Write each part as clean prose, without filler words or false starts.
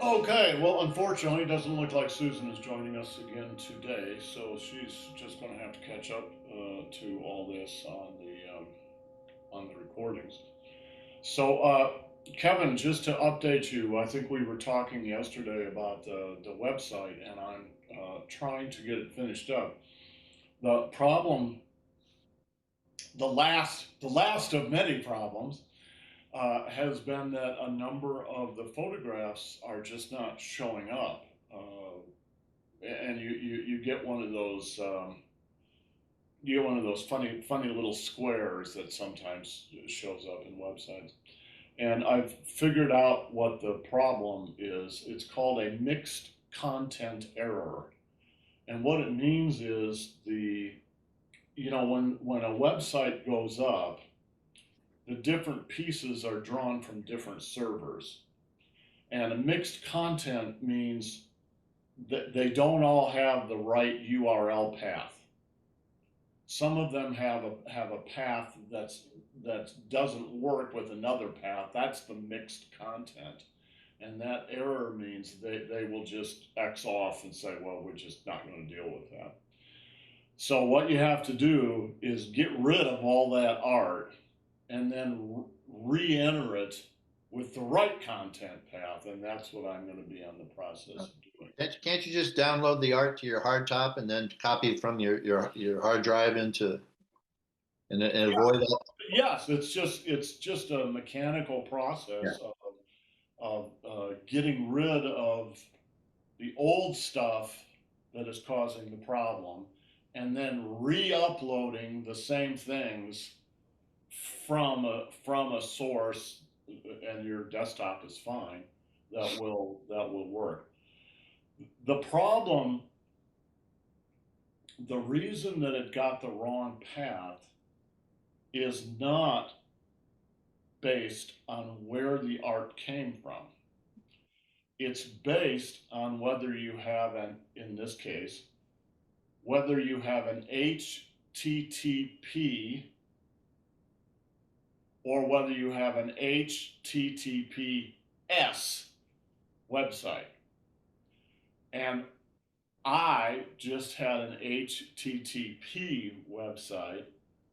Okay, well, unfortunately, it doesn't look like Susan is joining us again today, so she's just going to have to catch up to all this on the recordings. So, Kevin, just to update you, I think we were talking yesterday about the website, and I'm trying to get it finished up. The problem, the last of many problems, has been that a number of the photographs are just not showing up. And you get one of those you get one of those funny little squares that sometimes shows up in websites. And I've figured out what the problem is. It's called a mixed content error. And what it means is when a website goes up, the different pieces are drawn from different servers. And a mixed content means that they don't all have the right URL path. Some of them have a path that doesn't work with another path. That's the mixed content. And that error means they will just X off and say, well, we're just not going to deal with that. So what you have to do is get rid of all that art and then re-enter it with the right content path, and that's what I'm going to be on the process of doing. Can't you just download the art to your hard top and then copy it from your hard drive into and avoid that? Yes, it's just a mechanical Yeah. process of getting rid of the old stuff that is causing the problem, and then re-uploading the same things from a source, and your desktop is fine. That will work. The problem, the reason that it got the wrong path is not based on where the art came from. It's based on whether you have in this case, whether you have an HTTP or whether you have an HTTPS website. And I just had an HTTP website.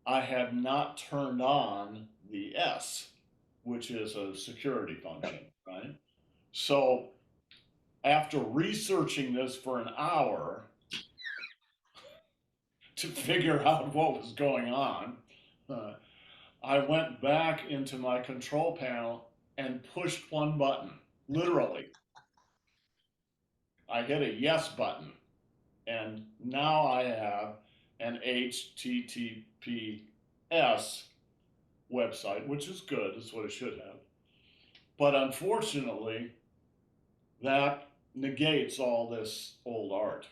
I have not turned on the S, which is a security function, right? So after researching this for an hour to figure out what was going on, uh, I went back into my control panel and pushed one button. Literally, I hit a yes button, and now I have an HTTPS website, which is good, is what it should have. But unfortunately, that negates all this old art.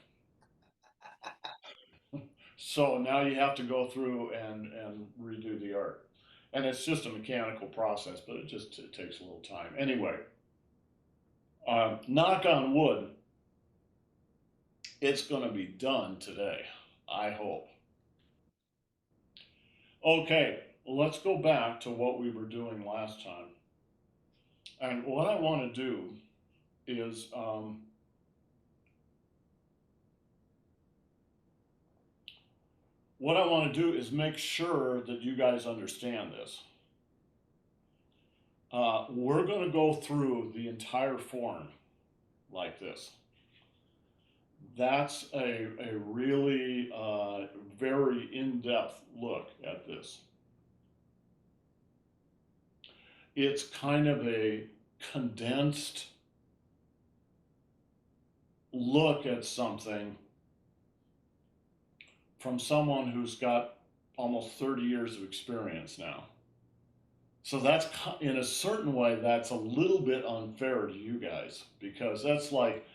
So now you have to go through and redo the art. And it's just a mechanical process, but it takes a little time. Anyway, knock on wood, it's going to be done today, I hope. Okay, let's go back to what we were doing last time. And what I want to do is make sure that you guys understand this. We're going to go through the entire form like this. That's a really very in-depth look at this. It's kind of a condensed look at something from someone who's got almost 30 years of experience now. So that's, in a certain way, that's a little bit unfair to you guys, because that's like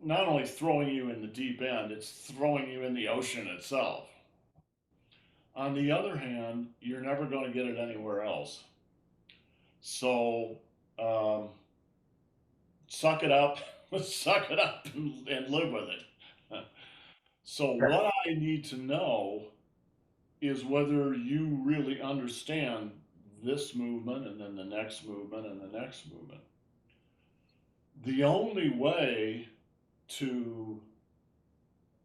not only throwing you in the deep end, it's throwing you in the ocean itself. On the other hand, you're never going to get it anywhere else. So um, suck it up, suck it up, and live with it. So what I need to know is whether you really understand this movement and then the next movement and the next movement. The only way to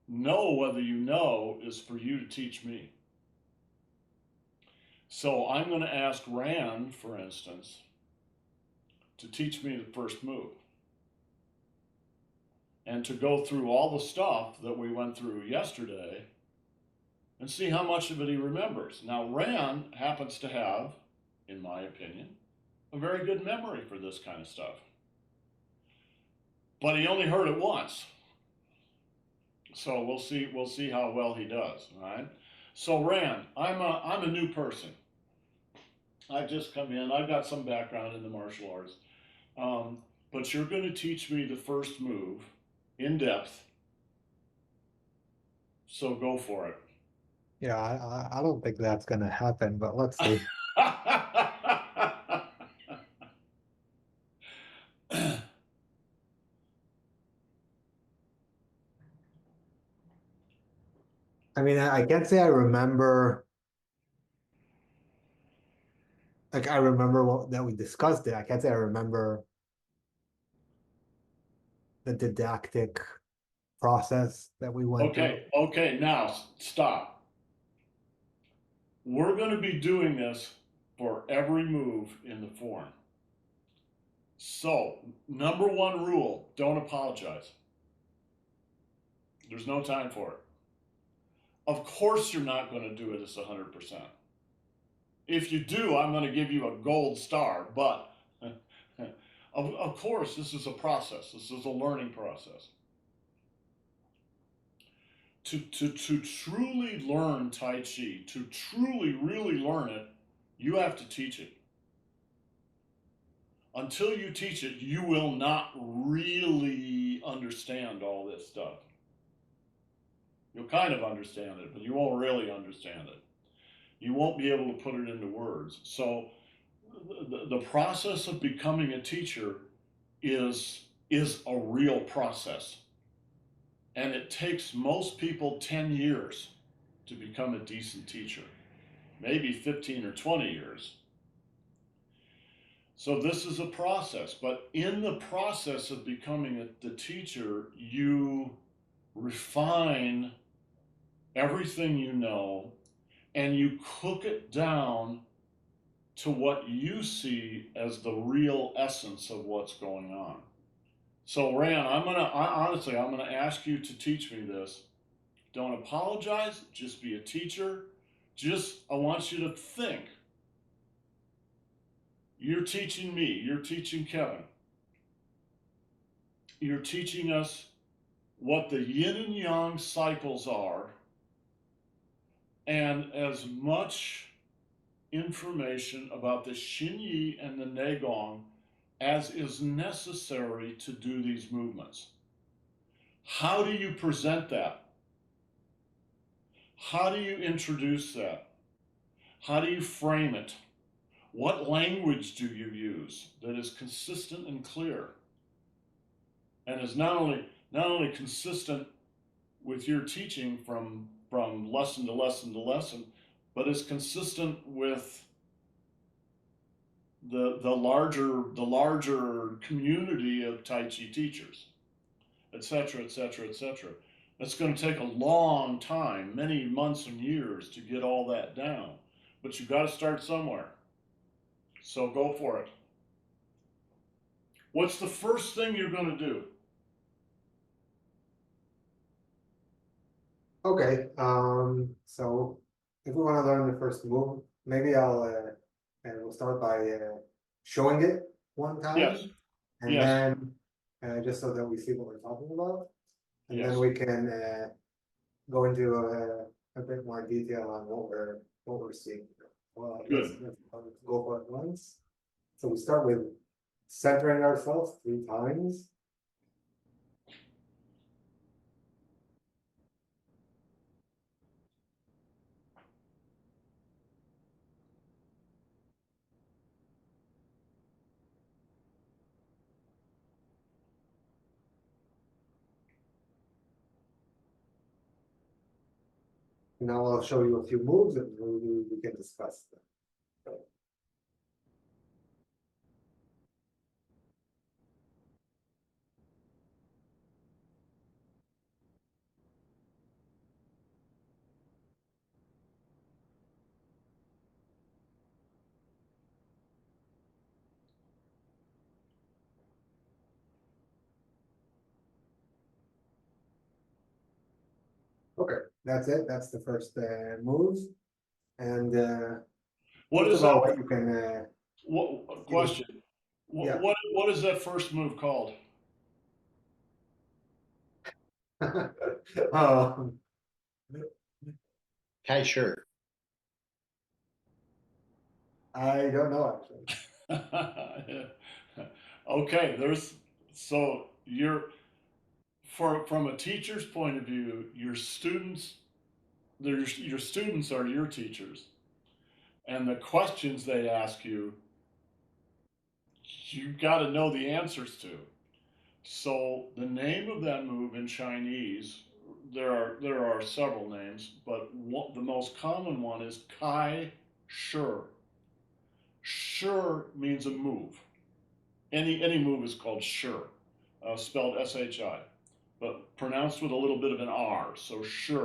know whether you know is for you to teach me. So I'm going to ask Rand, for instance, to teach me the first move and to go through all the stuff that we went through yesterday and see how much of it he remembers. Now, Rand happens to have, in my opinion, a very good memory for this kind of stuff. But he only heard it once. So we'll see how well he does, all right? So Rand, I'm a new person. I've just come in. I've got some background in the martial arts. But you're going to teach me the first move in depth. So go for it. Yeah, I don't think that's gonna happen, but let's see. I mean, I can't say I remember, like I remember that we discussed it. I can't say I remember the didactic process that we went through. Okay, now stop. We're going to be doing this for every move in the form. So, number one rule, don't apologize. There's no time for it. Of course, you're not going to do it as 100%. If you do, I'm going to give you a gold star, but of course, this is a process. This is a learning process. To truly learn Tai Chi, to truly, really learn it, you have to teach it. Until you teach it, you will not really understand all this stuff. You'll kind of understand it, but you won't really understand it. You won't be able to put it into words. So the process of becoming a teacher is a real process. And it takes most people 10 years to become a decent teacher, maybe 15 or 20 years. So this is a process, but in the process of becoming the teacher, you refine everything you know and you cook it down to what you see as the real essence of what's going on. So Rand, honestly, I'm gonna ask you to teach me this. Don't apologize, just be a teacher. I want you to think. You're teaching me, you're teaching Kevin. You're teaching us what the yin and yang cycles are, and as much information about the Xin Yi and the Neigong as is necessary to do these movements. How do you present that? How do you introduce that? How do you frame it? What language do you use that is consistent and clear? And is not only consistent with your teaching from lesson to lesson to lesson, but is consistent with the larger community of Tai Chi teachers, etc., etc., etc. It's going to take a long time, many months and years, to get all that down. But you've got to start somewhere. So go for it. What's the first thing you're going to do? Okay, so if we want to learn the first move, maybe and we'll start by showing it one time, Yes. and Yes. then just so that we see what we're talking about, and Yes. then we can go into a bit more detail on what we're seeing. Well, let's go for it once. So we start with centering ourselves 3 times. Now I'll show you a few moves and we can discuss them. So, Okay, that's it. That's the first move. And What first is of all, that? what you can What you can, question? yeah. What is that first move called? um, Kai shirt. I don't know actually. Okay, so you're from a teacher's point of view, your students, your students are your teachers, and the questions they ask you, you've got to know the answers to. So the name of that move in Chinese, there are several names, but the most common one is Kai Shi. Shi means a move. Any move is called Shi, spelled SHI, but pronounced with a little bit of an R. So Shi.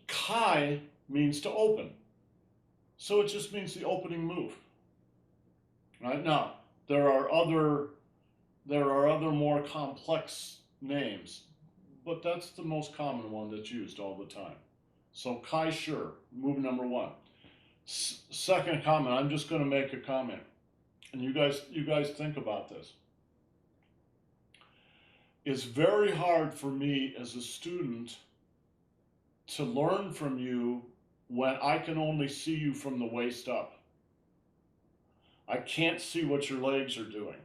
Kai means to open, so it just means the opening move. Right now, there are other more complex names, but that's the most common one that's used all the time. So Kai Shi, move number one. Second comment, I'm just going to make a comment, and you guys think about this. It's very hard for me as a student to learn from you when I can only see you from the waist up. I can't see what your legs are doing.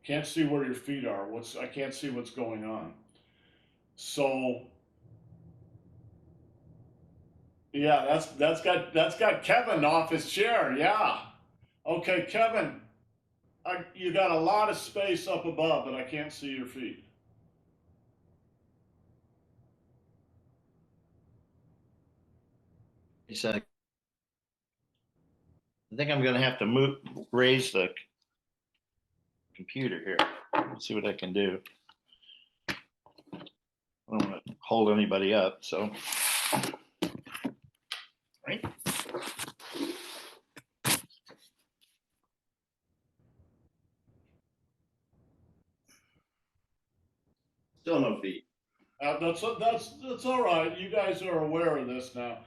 Can't see where your feet are. I can't see what's going on. So yeah, that's got Kevin off his chair. Yeah. Okay, Kevin, you got a lot of space up above, but I can't see your feet. He said, I think I'm going to have to raise the computer here. Let's see what I can do. I don't want to hold anybody up, so. Right. Still no feet. That's all right. You guys are aware of this now.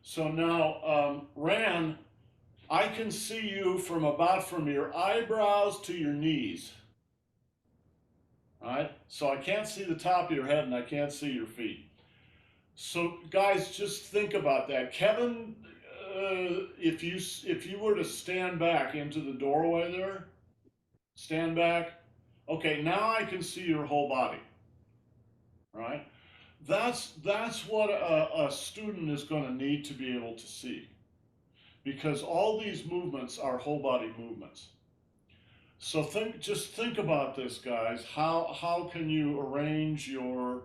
So now, Ran, I can see you from your eyebrows to your knees. All right. So I can't see the top of your head and I can't see your feet. So guys, just think about that. Kevin, if you were to stand back into the doorway there, stand back. Okay, now I can see your whole body. Right? That's what a student is going to need to be able to see, because all these movements are whole body movements. So just think about this, guys. How can you arrange your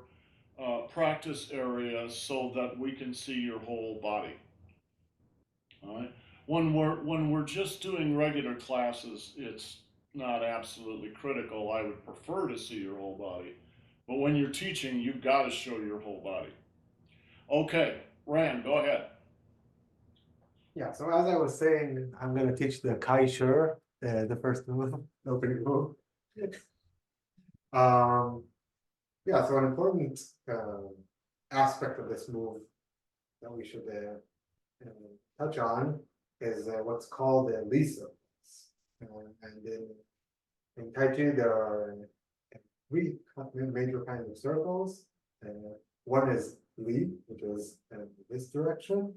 practice area so that we can see your whole body? All right. When we're just doing regular classes, it's not absolutely critical. I would prefer to see your whole body, but when you're teaching, you've got to show your whole body. Okay, Rand, go ahead. Yeah, so as I was saying, I'm gonna teach the Kai Shur, the first move, the opening move. Yeah, so an important aspect of this move that we should touch on is what's called the Li circles. And in Tai Chi, there are three major kinds of circles. One is Li, which is in this direction.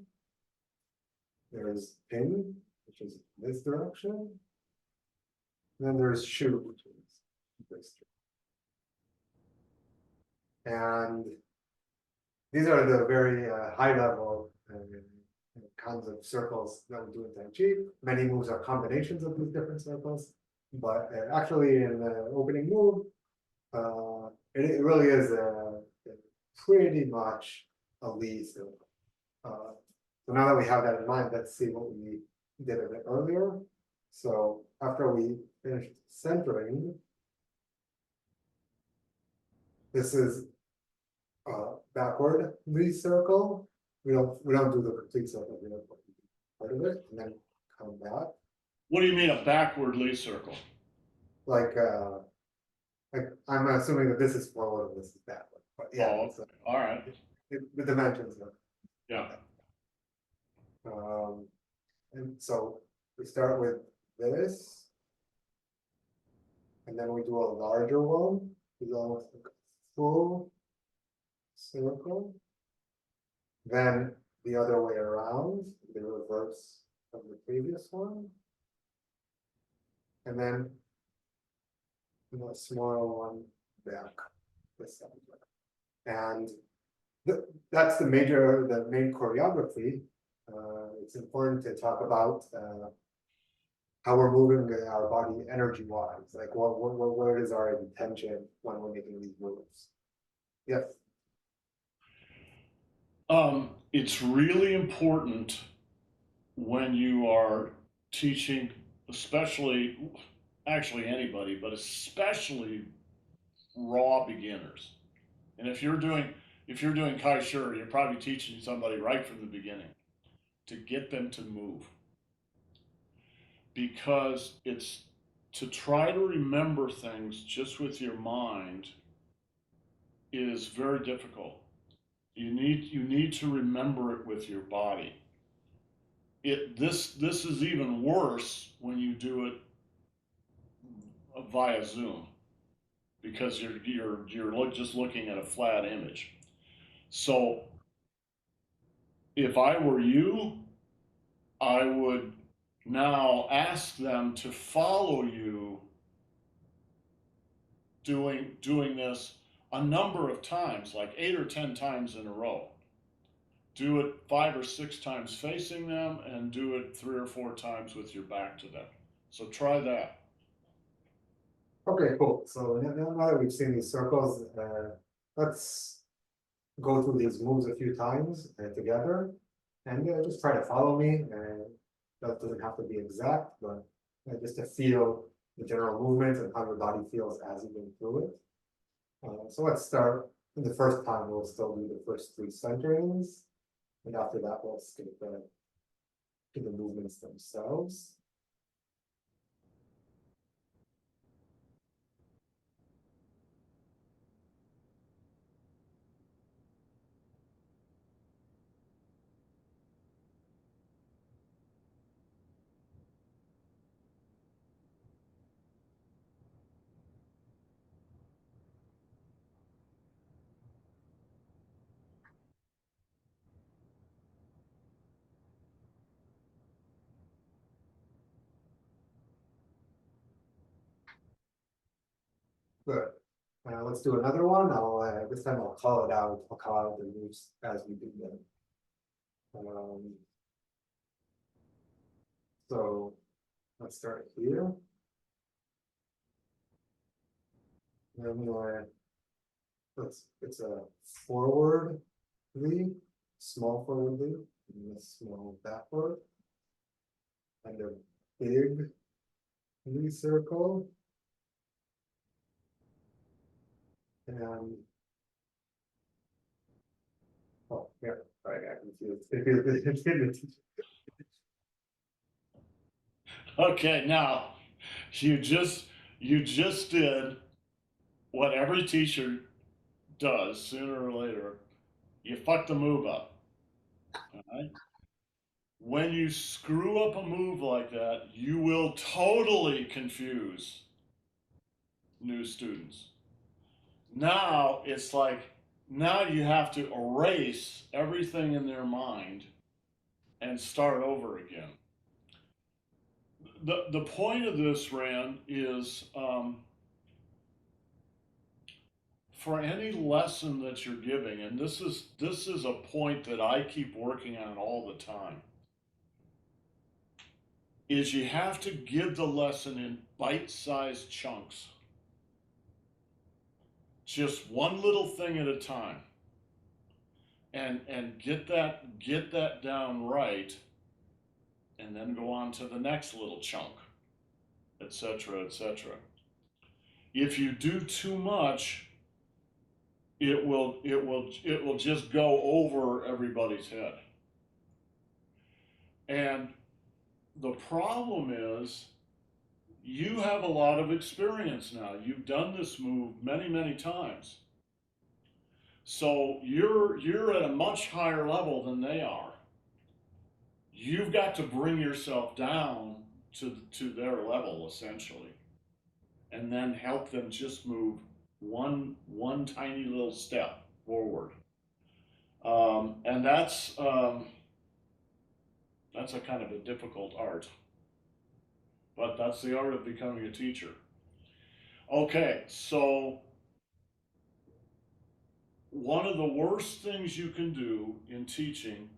There's Pin, which is this direction. And then there's Shu, which is this direction. And these are the very high level kinds of circles that we do in Tai Chi. Many moves are combinations of these different circles, but actually in the opening move, it really is pretty much a Li circle. So now that we have that in mind, let's see what we did a bit earlier. So after we finished centering, this is a backward Li circle. We don't do the complete circle. We don't part of it and then come back. What do you mean a backward Lee circle? Like I'm assuming that this is forward and this is backward. But yeah, Oh, it's, all right, the dimensions are. yeah, And so we start with this. And then we do a larger one, we go almost like a full circle. Then the other way around, the reverse of the previous one. And then a smaller one back this side. And that's the main choreography. It's important to talk about how we're moving our body energy wise, like where is our intention when we're making these moves. Yes. It's really important when you are teaching, especially, actually anybody, but especially raw beginners. And if you're doing Kai Shi, you're probably teaching somebody right from the beginning to get them to move. Because it's to try to remember things just with your mind is very difficult. You need to remember it with your body. This is even worse when you do it via Zoom because you're just looking at a flat image. So if I were you, I would now ask them to follow you doing this a number of times, like 8 or 10 times in a row. Do it 5 or 6 times facing them, and do it 3 or 4 times with your back to them. So try that. Okay, cool. So now that we've seen these circles, let's go through these moves a few times together, and just try to follow me. That doesn't have to be exact, but just to feel the general movement and how your body feels as you go through it. So let's start. The first time we'll still do the first 3 centerings, and after that we'll skip to the movements themselves. Good. Let's do another one. This time I'll call it out. I'll call out the moves as we do them. So let's start here. Then it's a forward lead, small forward lead, and a small backward, and a big lead circle. And oh yeah, I got confused. Okay, now you just did what every teacher does sooner or later. You fuck the move up. All right? When you screw up a move like that, you will totally confuse new students. Now it's like, now you have to erase everything in their mind and start over again. The point of this, Rand, is for any lesson that you're giving, and this is a point that I keep working on all the time, is you have to give the lesson in bite-sized chunks. Just one little thing at a time. And get that down right, and then go on to the next little chunk, etc., etc. If you do too much, it will just go over everybody's head. And the problem is, you have a lot of experience now. You've done this move many, many times. So you're at a much higher level than they are. You've got to bring yourself down to their level essentially, and then help them just move one tiny little step forward. And that's a kind of a difficult art, but that's the art of becoming a teacher. Okay, so one of the worst things you can do in teaching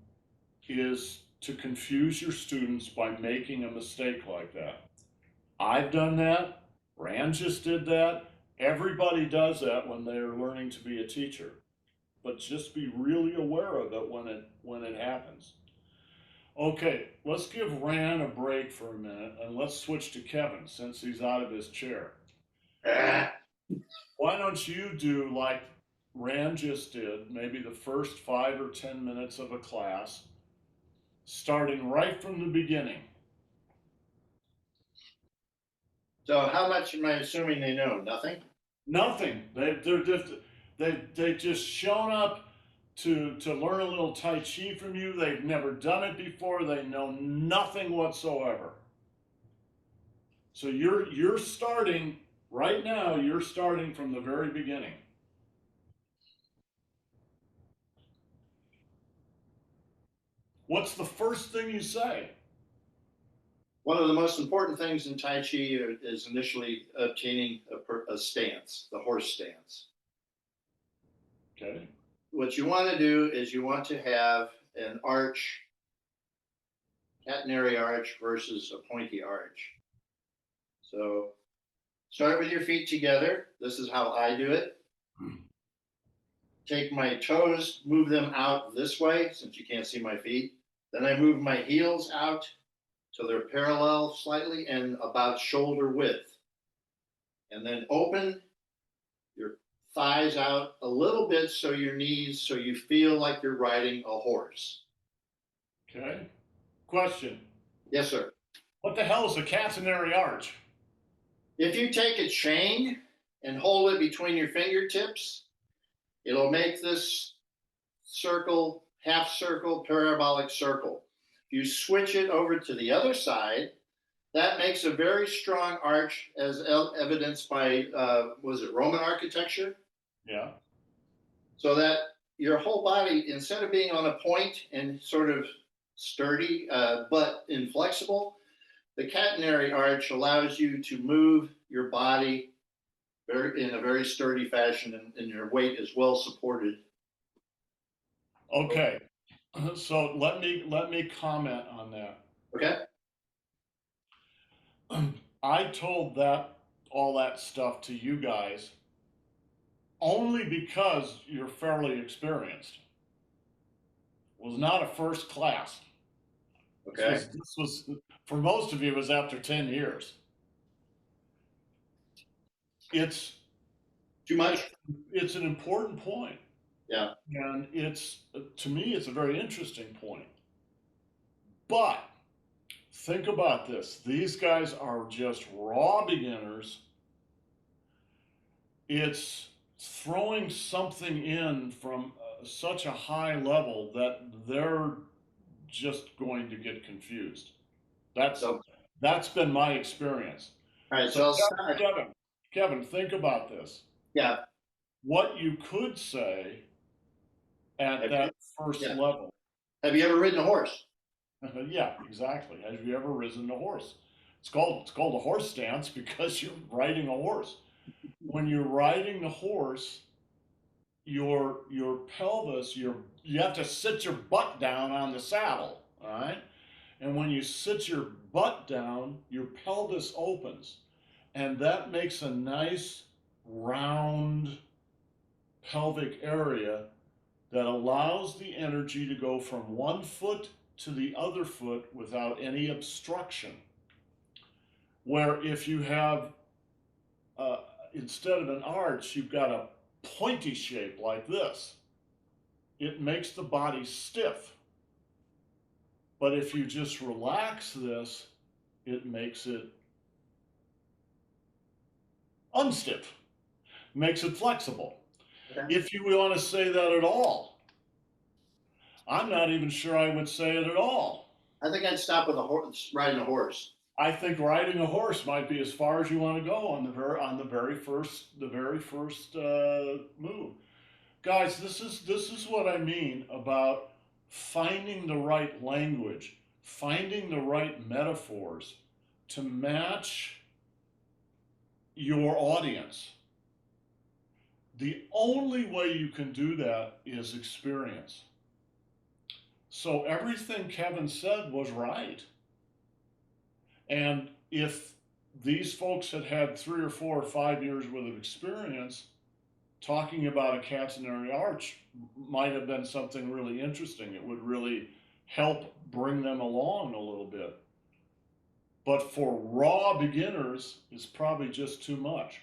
is to confuse your students by making a mistake like that. I've done that. Rand just did that. Everybody does that when they're learning to be a teacher. But just be really aware of it when it happens. Okay, let's give Rand a break for a minute and let's switch to Kevin since he's out of his chair. Why don't you do like Rand just did, maybe the first 5 or 10 minutes of a class, starting right from the beginning. So how much am I assuming they know? Nothing? Nothing. They've just shown up to learn a little Tai Chi from you. They've never done it before. They know nothing whatsoever. So you're starting right now. You're starting from the very beginning. What's the first thing you say? One of the most important things in Tai Chi is initially obtaining a stance, the horse stance. Okay. What you want to do is you want to have an arch, catenary arch versus a pointy arch. So start with your feet together. This is how I do it. Take my toes, move them out this way since you can't see my feet. Then I move my heels out so they're parallel slightly and about shoulder width. And then open your thighs out a little bit so your knees, so you feel like you're riding a horse. Okay. Question. Yes, sir. What the hell is a catenary arch? If you take a chain and hold it between your fingertips, it'll make this circle, half circle, parabolic circle. If you switch it over to the other side, that makes a very strong arch as evidenced by, was it Roman architecture? Yeah. So that your whole body, instead of being on a point and sort of sturdy but inflexible, the catenary arch allows you to move your body in a very sturdy fashion, and your weight is well supported. Okay. So let me comment on that. Okay. I told all that stuff to you guys only because you're fairly experienced. It was not a first class. Okay. This was for most of you, it was after 10 years. It's Too much? it's an important point. Yeah. And to me, it's a very interesting point. But think about this. These guys are just raw beginners. It's throwing something in from such a high level that they're just going to get confused. That's been my experience. All right. So So Kevin, think about this. yeah. What you could say at that first level. Have you ever ridden a horse? Yeah, exactly. Have you ever risen a horse? It's called a horse stance because you're riding a horse. When you're riding a horse, your pelvis, you have to sit your butt down on the saddle, all right? And when you sit your butt down, your pelvis opens, and that makes a nice round pelvic area that allows the energy to go from one foot to the other foot without any obstruction. Where if you have, instead of an arch, you've got a pointy shape like this, it makes the body stiff. But if you just relax this, it makes it unstiff, makes it flexible. if you want to say that at all. I'm not even sure I would say it at all. I think I'd stop with a horse, riding a horse. I think riding a horse might be as far as you want to go on the very first move. Guys, this is what I mean about finding the right language, finding the right metaphors to match your audience. The only way you can do that is experience. So everything Kevin said was right. And if these folks had had 3 or 4 or 5 years worth of experience, talking about a catenary arch might have been something really interesting. It would really help bring them along a little bit. But for raw beginners, it's probably just too much.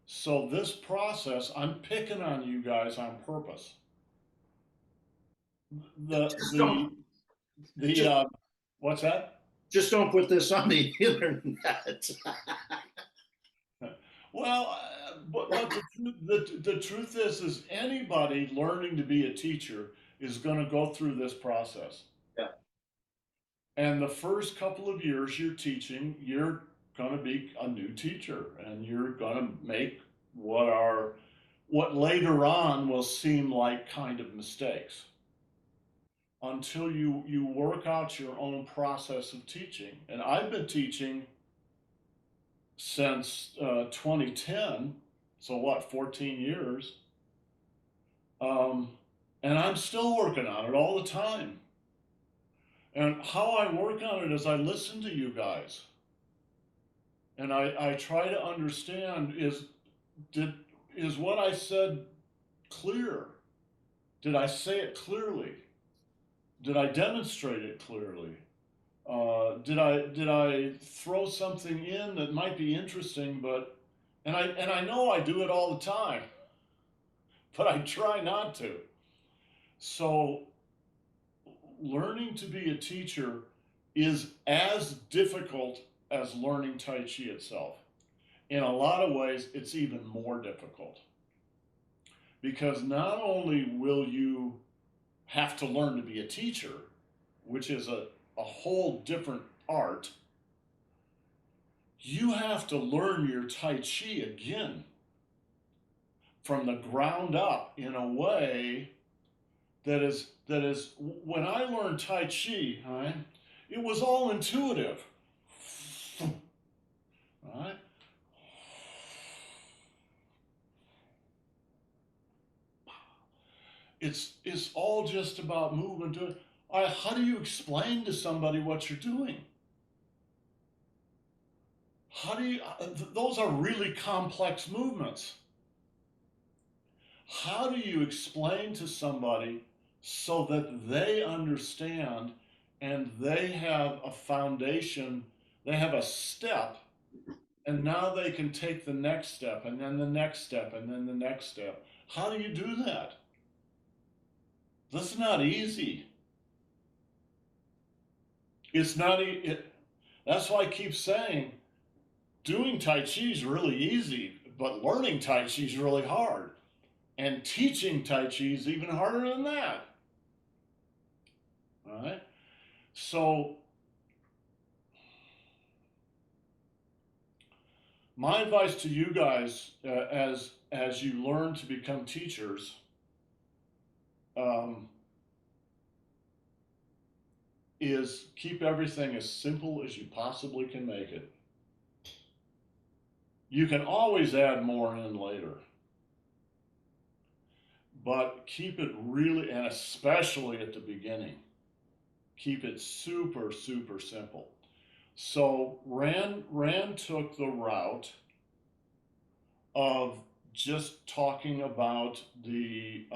So this process, I'm picking on you guys on purpose. What's that? Just don't put this on the internet. Well, but the truth is anybody learning to be a teacher is going to go through this process. Yeah. And the first couple of years you're teaching, you're going to be a new teacher, and you're going to make what later on will seem like kind of mistakes until you work out your own process of teaching. And I've been teaching since 2010, so what, 14 years, and I'm still working on it all the time. And how I work on it is I listen to you guys, and I try to understand, is what I said clear? Did I say it clearly? Did I demonstrate it clearly? Did I throw something in that might be interesting, but and I know I do it all the time, but I try not to. So learning to be a teacher is as difficult as learning Tai Chi itself. In a lot of ways, it's even more difficult, because not only will you have to learn to be a teacher, which is a whole different art, you have to learn your Tai Chi again from the ground up in a way that is when I learned Tai Chi, right, it was all intuitive. Right? It's all just about movement. How do you explain to somebody what you're doing? How do you, those are really complex movements. How do you explain to somebody so that they understand and they have a foundation, they have a step, and now they can take the next step, and then the next step, and then the next step? How do you do that? That's not easy. It's not, that's why I keep saying doing Tai Chi is really easy, but learning Tai Chi is really hard. And teaching Tai Chi is even harder than that. All right? So, my advice to you guys, as you learn to become teachers, is keep everything as simple as you possibly can make it. You can always add more in later, but keep it really, and especially at the beginning, keep it super, super simple. So Rand took the route of just talking about the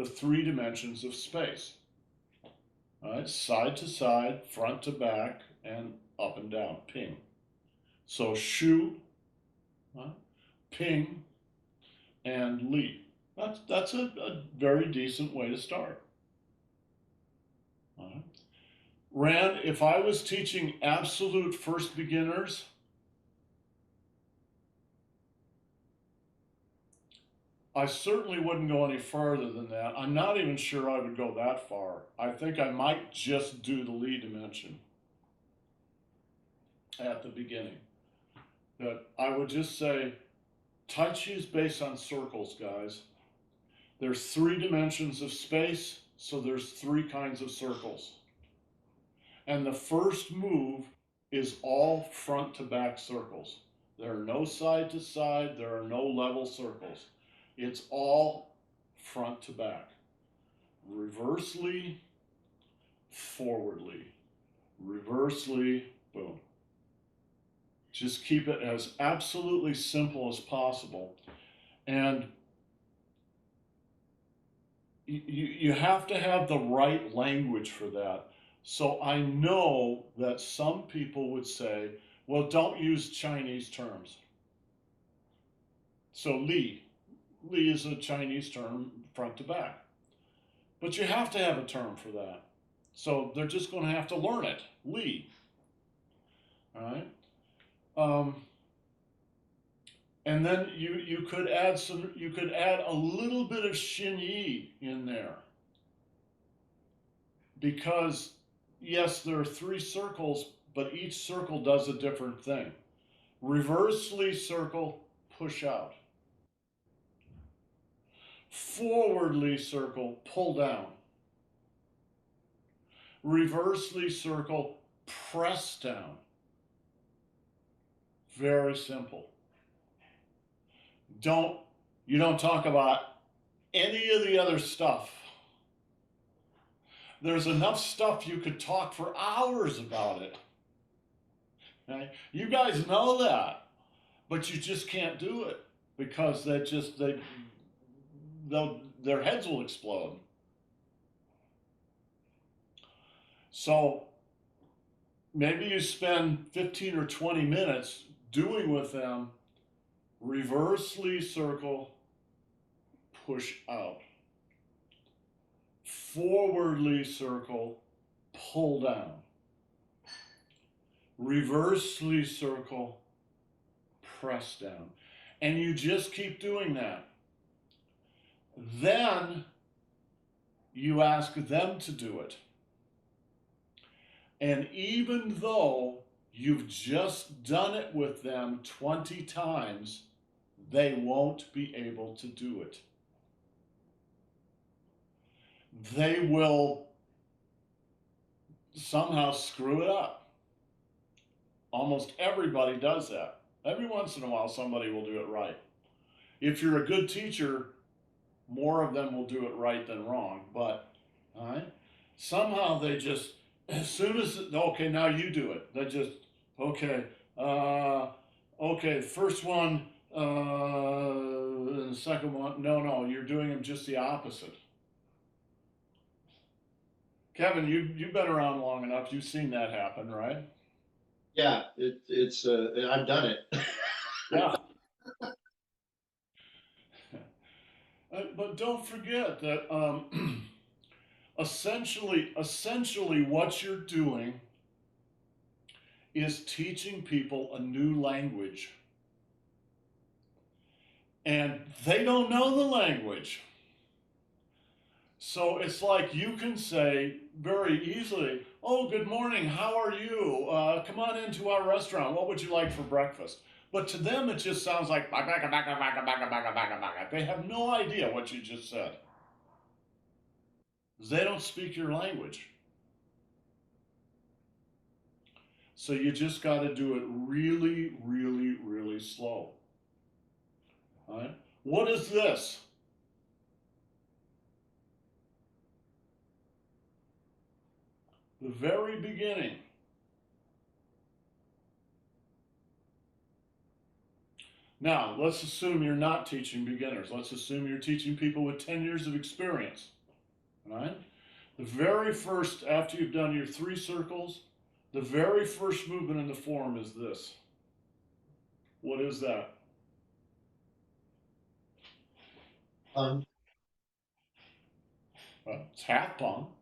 3 dimensions of space. All right, side to side, front to back, and up and down, ping. So shu, ping, and li. That's a very decent way to start. All right. Rand, if I was teaching absolute first beginners, I certainly wouldn't go any farther than that. I'm not even sure I would go that far. I think I might just do the Li dimension at the beginning. That I would just say, Tai Chi is based on circles, guys. There's 3 dimensions of space, so there's 3 kinds of circles. And the first move is all front to back circles. There are no side to side, there are no level circles. It's all front to back. Reversely, forwardly, reversely, boom. Just keep it as absolutely simple as possible. And you have to have the right language for that. So I know that some people would say, well, don't use Chinese terms. So Li is a Chinese term front to back. But you have to have a term for that. So they're just going to have to learn it, Li. All right. And then you could add a little bit of Xin Yi in there. Because yes, there are 3 circles, but each circle does a different thing. Reversely circle, push out. Forwardly circle, pull down. Reversely circle, press down. Very simple. You don't talk about any of the other stuff. There's enough stuff you could talk for hours about it. Okay? You guys know that, but you just can't do it because their heads will explode. So maybe you spend 15 or 20 minutes doing with them reversely circle, push out. Forwardly circle, pull down. Reversely circle, press down. And you just keep doing that. Then you ask them to do it. And even though you've just done it with them 20 times, they won't be able to do it. They will somehow screw it up. Almost everybody does that. Every once in a while, somebody will do it right. If you're a good teacher, more of them will do it right than wrong. But all right, somehow they just, as soon as okay, now you do it. They just okay, first one, and the second one. No, you're doing them just the opposite. Kevin, you've been around long enough. You've seen that happen, right? Yeah, it's I've done it. Yeah. But don't forget that essentially what you're doing is teaching people a new language. And they don't know the language. So it's like you can say very easily, oh, good morning, how are you? Come on into our restaurant. What would you like for breakfast? But to them, it just sounds like they have no idea what you just said. They don't speak your language. So you just got to do it really, really, really slow. All right? What is this? The very beginning. Now, let's assume you're not teaching beginners. Let's assume you're teaching people with 10 years of experience. All right? The very first, after you've done your 3 circles, the very first movement in the form is this. What is that? It's half pong.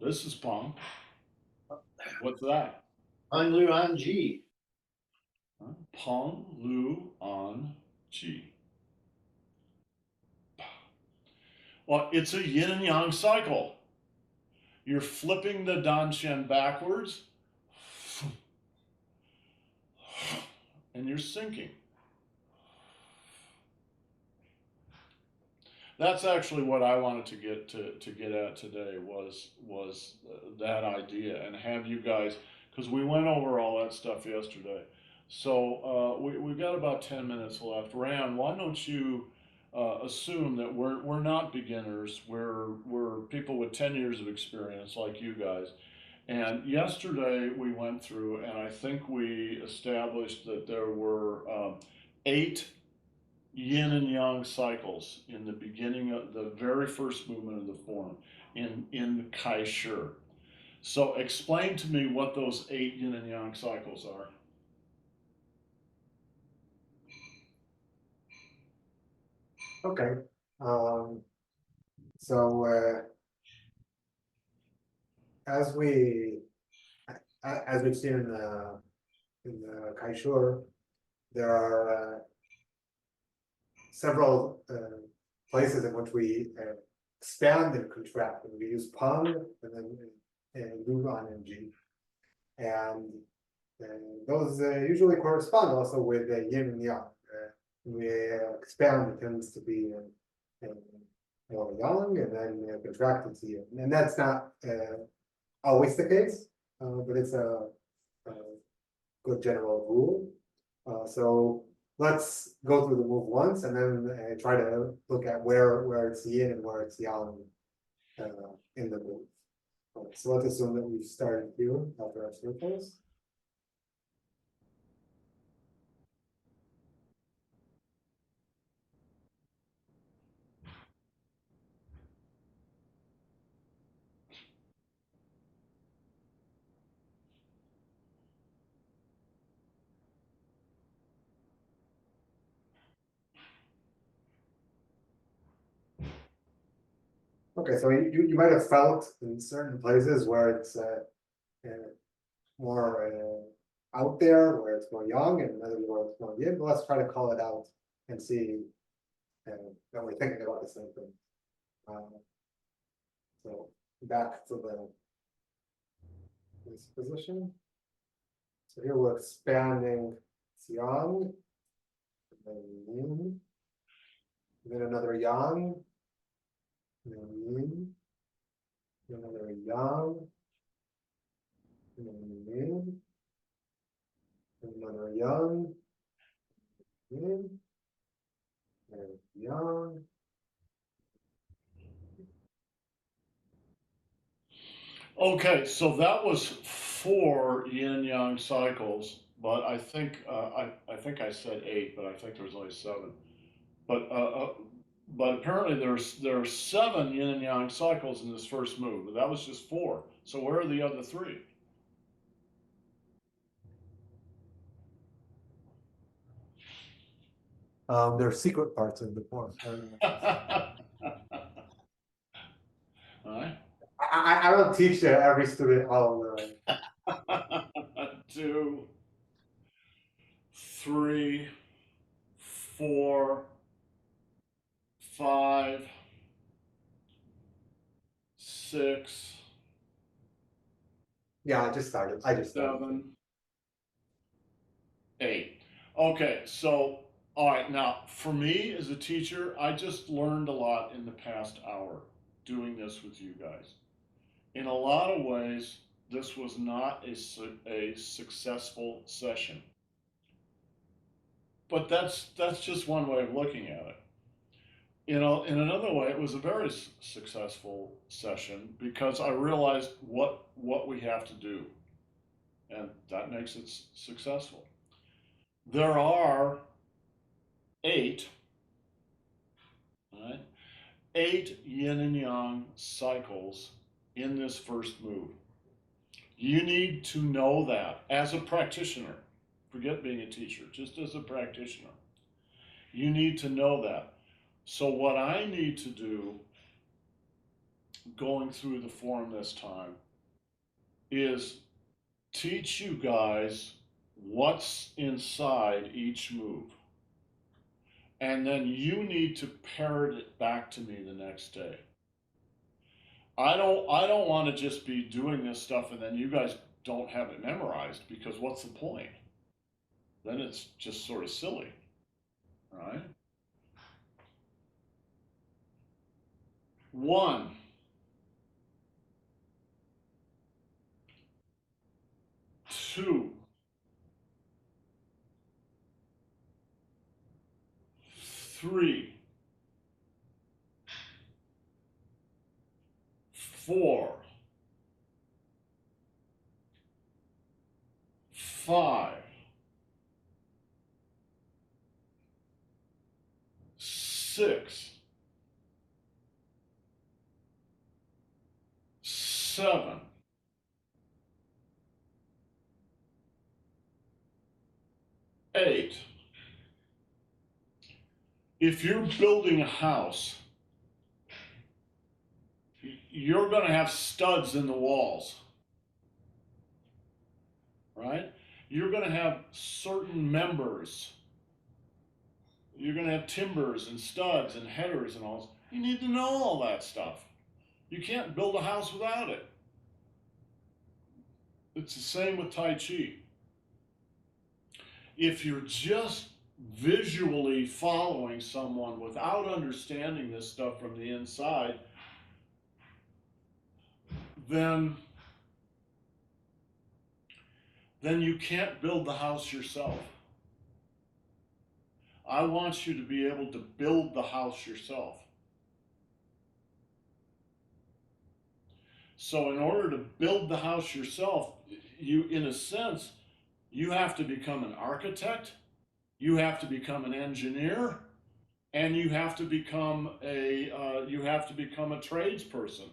This is pong. What's that? Lu on G. Pong, Lu, on, G. Well, it's a yin and yang cycle. You're flipping the danshen backwards and you're sinking. That's actually what I wanted to get at today was that idea and have you guys, because we went over all that stuff yesterday. So we've got about 10 minutes left. Ran, why don't you assume that we're not beginners, we're people with 10 years of experience like you guys. And yesterday we went through, and I think we established that there were 8 yin and yang cycles in the beginning of the very first movement of the form in Kai Shi. So explain to me what those 8 yin and yang cycles are. Okay, um, so as we as we've seen in the Kaishur, there are several places in which we expand and contract, and we use Pang and then Luan and Ji, and those usually correspond also with Yin and Yang. We expand, it tends to be more yang, and then contracted to yin, and that's not always the case, but it's a good general rule. So let's go through the move once and then try to look at where it's yin and where it's yang in the move. So let's assume that we've started here after our circles. Okay, so you might have felt in certain places where it's more out there, where it's more yang, and another where it's more yin. But let's try to call it out and see that we're thinking about the same thing. So back to this position. So here we're expanding yang, and then yin, and then another yang, and then yin, and another yang, and then yin, and another yang, yin, and yang. Okay, so that was 4 yin yang cycles, but I think I think I said 8, but I think there was only 7. But apparently there are 7 yin and yang cycles in this first move, but that was just 4. So where are the other 3? There are secret parts of the form. All right. I don't teach every student how. 2, 3, 4, 5, 6, Yeah, I just started. 7, 8. Okay, so all right, now for me as a teacher, I just learned a lot in the past hour doing this with you guys. In a lot of ways, this was not a successful session. But that's just one way of looking at it. You know, in another way, it was a very successful session because I realized what we have to do, and that makes it successful. There are 8, right? 8 yin and yang cycles in this first move. You need to know that as a practitioner. Forget being a teacher, just as a practitioner. You need to know that. So what I need to do going through the form this time is teach you guys what's inside each move. and then you need to parrot it back to me the next day. I don't want to just be doing this stuff and then you guys don't have it memorized, because what's the point? Then it's just sort of silly, right? 1, 2, 3, 4, 5, 6, 7, 8. If you're building a house, you're going to have studs in the walls, right? You're going to have certain members. You're going to have timbers and studs and headers and all this. You need to know all that stuff. You can't build a house without it. It's the same with Tai Chi. If you're just visually following someone without understanding this stuff from the inside, then you can't build the house yourself. I want you to be able to build the house yourself. So in order to build the house yourself, you, in a sense, you have to become an architect, you have to become an engineer, and you have to become a tradesperson.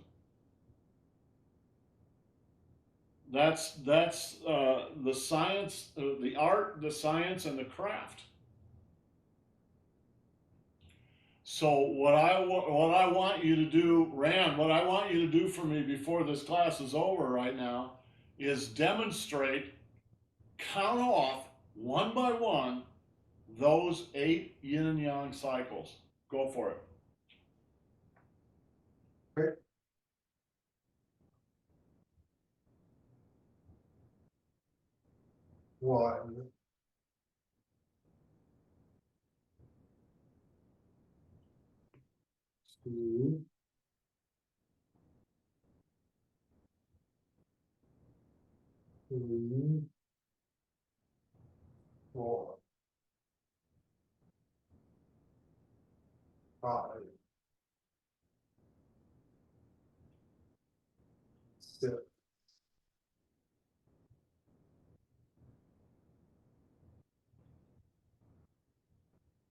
That's the science, the art, the science, and the craft. So what I want you to do, Rand, what I want you to do for me before this class is over right now is demonstrate, count off one by one those 8 yin and yang cycles. Go for it. Okay. 1, 2, 3, 4, 5, 6,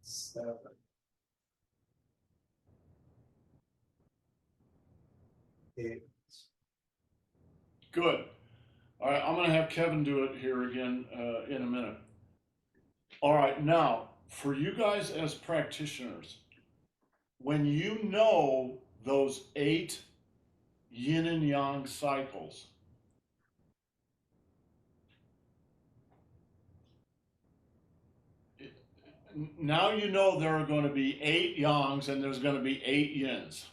7, 8. Good. All right, I'm going to have Kevin do it here again in a minute. All right, now, for you guys as practitioners, when you know those 8 yin and yang cycles, now you know there are going to be 8 yangs and there's going to be 8 yins.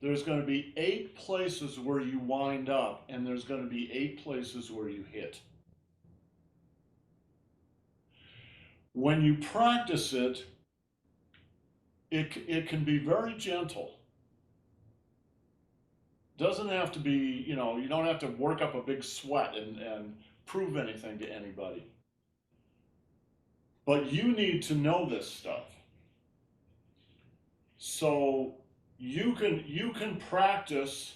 There's going to be 8 places where you wind up, and there's going to be 8 places where you hit. When you practice it, it can be very gentle. Doesn't have to be, you don't have to work up a big sweat and prove anything to anybody. But you need to know this stuff. So you can practice,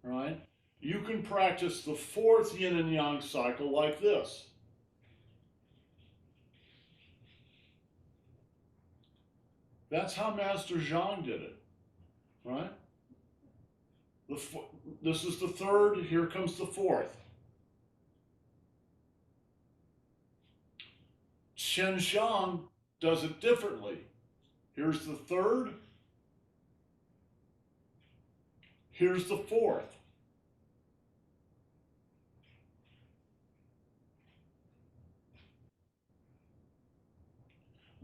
right? You can practice the 4th yin and yang cycle like this. That's how Master Zhang did it, right? This is the 3rd, here comes the 4th. Chen Shang does it differently. Here's the 3rd, here's the 4th.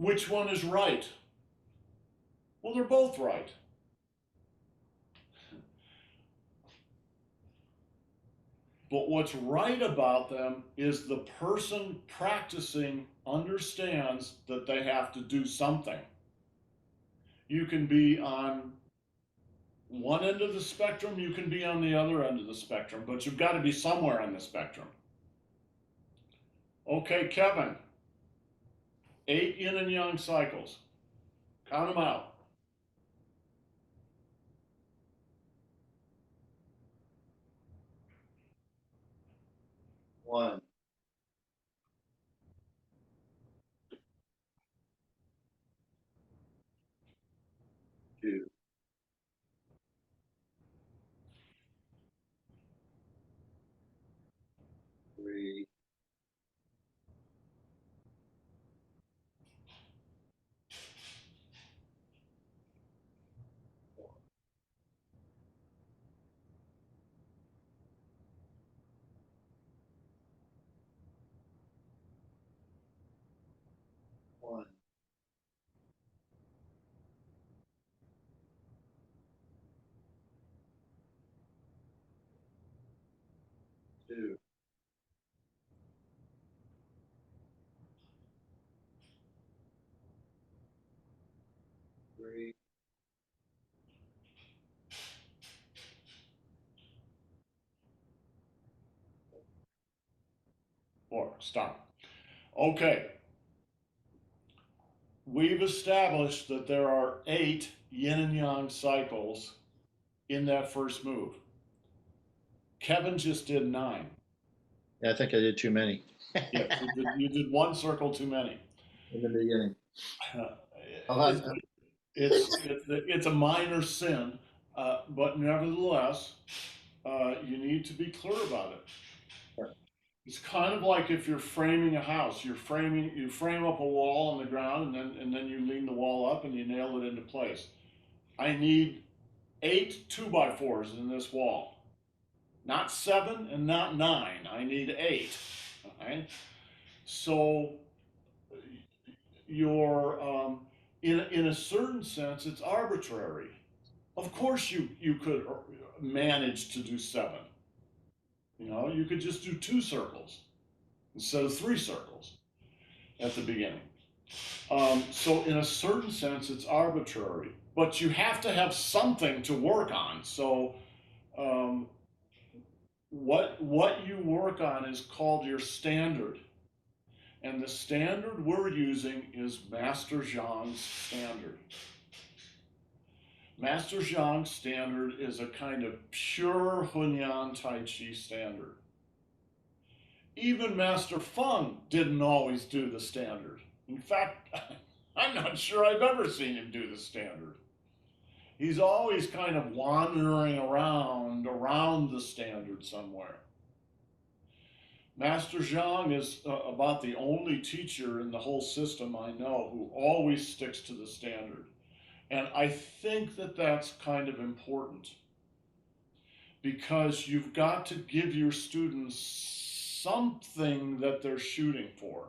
which one is right? Well, they're both right. But what's right about them is the person practicing understands that they have to do something. You can be on one end of the spectrum, you can be on the other end of the spectrum, but you've got to be somewhere on the spectrum. Okay, Kevin, 8 yin and yang cycles. Count them out. 1, 2, 3, 1, 2, 3, Or stop. Okay, we've established that there are 8 yin and yang cycles in that first move. Kevin just did 9. Yeah, I think I did too many Yes, you did 1 circle too many. in the beginning. It's, it's a minor sin, but nevertheless, you need to be clear about it. Sure. It's kind of like if you're framing a house. You frame up a wall on the ground, and then you lean the wall up and you nail it into place. I need 8 2x4s in this wall, not 7 and not 9. I need 8. Okay, so you're in a certain sense, it's arbitrary. Of course, you could manage to do 7. You know, you could just do 2 circles instead of 3 circles at the beginning. So in a certain sense, it's arbitrary, but you have to have something to work on. So what you work on is called your standard. And the standard we're using is Master Zhang's standard. Master Zhang's standard is a kind of pure Hunyan Tai Chi standard. Even Master Feng didn't always do the standard. In fact, I'm not sure I've ever seen him do the standard. He's always kind of wandering around the standard somewhere. Master Zhang is about the only teacher in the whole system I know who always sticks to the standard. And I think that that's kind of important because you've got to give your students something that they're shooting for.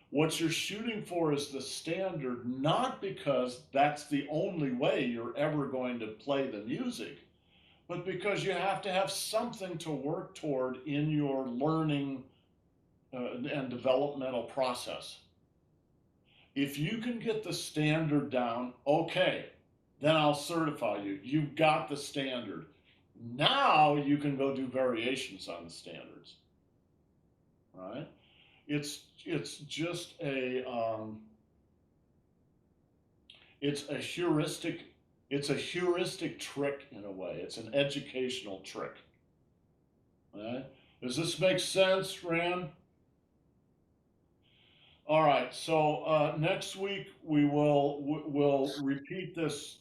What you're shooting for is the standard, not because that's the only way you're ever going to play the music, but because you have to have something to work toward in your learning and developmental process. If you can get the standard down, okay, then I'll certify you. You've got the standard. Now you can go do variations on the standards. Right? It's just it's a heuristic trick in a way. It's an educational trick. Right? Does this make sense, Ran? All right, so next week we'll repeat this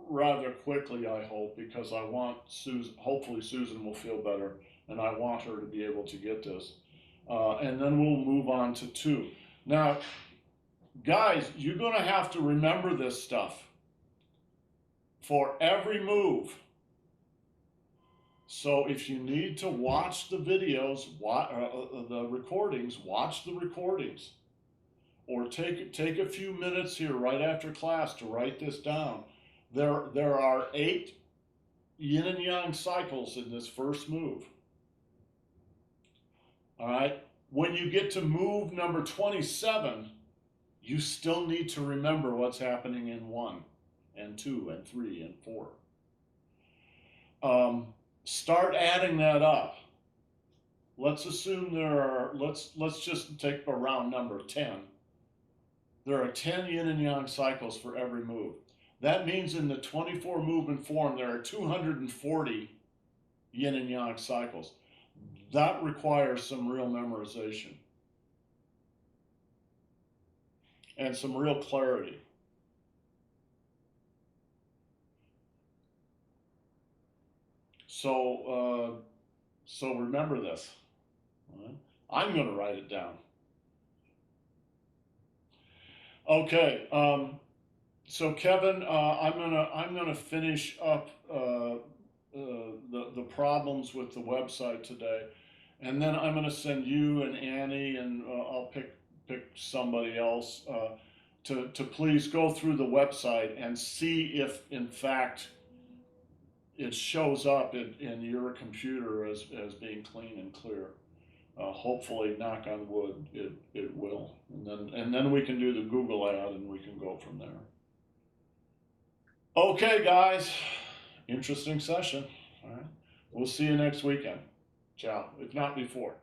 rather quickly, I hope, because I want Susan, hopefully Susan will feel better, and I want her to be able to get this. And then we'll move on to 2. Now, guys, you're going to have to remember this stuff for every move. So if you need to watch the videos, the recordings, watch the recordings. or take a few minutes here right after class to write this down. There are 8 yin and yang cycles in this first move. All right. When you get to move number 27, you still need to remember what's happening in 1 and 2 and 3 and 4. Start adding that up. Let's assume there are, let's just take a round number, 10. There are 10 yin and yang cycles for every move. That means in the 24 movement form, there are 240 yin and yang cycles. That requires some real memorization and some real clarity. So remember this. Right? I'm going to write it down. Okay. So Kevin, I'm gonna finish up the problems with the website today, and then I'm gonna send you and Annie, and I'll pick somebody else to please go through the website and see if in fact it shows up in your computer as being clean and clear. Hopefully, knock on wood, it will, and then we can do the Google ad and we can go from there. Okay, guys, interesting session. All right, we'll see you next weekend. Ciao, if not before.